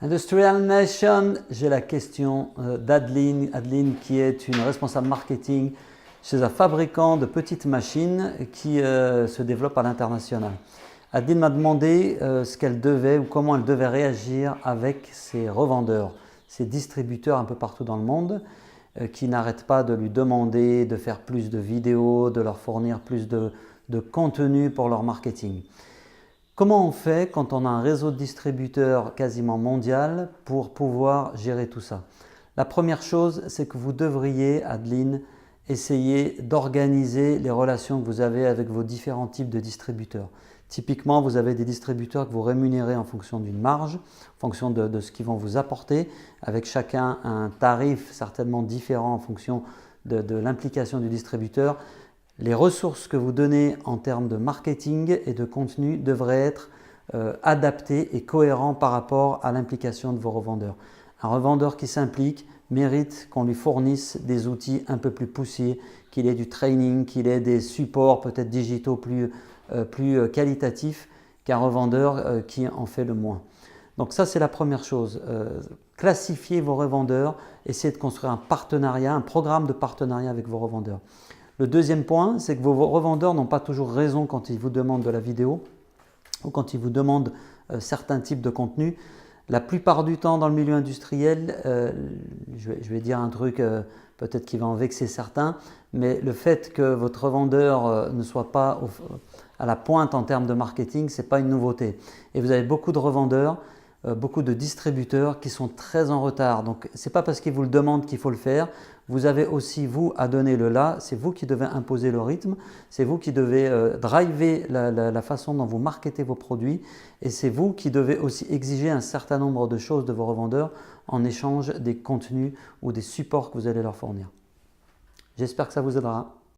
Industrial Nation, j'ai la question d'Adeline. Adeline qui est une responsable marketing chez un fabricant de petites machines qui se développe à l'international. Adeline m'a demandé ce qu'elle devait ou comment elle devait réagir avec ses revendeurs, ses distributeurs un peu partout dans le monde qui n'arrêtent pas de lui demander de faire plus de vidéos, de leur fournir plus de contenu pour leur marketing. Comment on fait quand on a un réseau de distributeurs quasiment mondial pour pouvoir gérer tout ça? La première chose, c'est que vous devriez, Adeline, essayer d'organiser les relations que vous avez avec vos différents types de distributeurs. Typiquement, vous avez des distributeurs que vous rémunérez en fonction d'une marge, en fonction de ce qu'ils vont vous apporter, avec chacun un tarif certainement différent en fonction de l'implication du distributeur. Les ressources que vous donnez en termes de marketing et de contenu devraient être adaptées et cohérents par rapport à l'implication de vos revendeurs. Un revendeur qui s'implique mérite qu'on lui fournisse des outils un peu plus poussés, qu'il ait du training, qu'il ait des supports peut-être digitaux plus qualitatifs qu'un revendeur qui en fait le moins. Donc ça, c'est la première chose. Classifiez vos revendeurs, essayez de construire un partenariat, un programme de partenariat avec vos revendeurs. Le deuxième point, c'est que vos revendeurs n'ont pas toujours raison quand ils vous demandent de la vidéo ou quand ils vous demandent certains types de contenus. La plupart du temps dans le milieu industriel, je vais dire un truc peut-être qui va en vexer certains, mais le fait que votre revendeur ne soit pas à la pointe en termes de marketing, ce n'est pas une nouveauté. Et vous avez beaucoup de revendeurs, beaucoup de distributeurs qui sont très en retard. Donc, ce n'est pas parce qu'ils vous le demandent qu'il faut le faire. Vous avez aussi, vous, à donner le là. C'est vous qui devez imposer le rythme. C'est vous qui devez driver la façon dont vous marketez vos produits. Et c'est vous qui devez aussi exiger un certain nombre de choses de vos revendeurs en échange des contenus ou des supports que vous allez leur fournir. J'espère que ça vous aidera.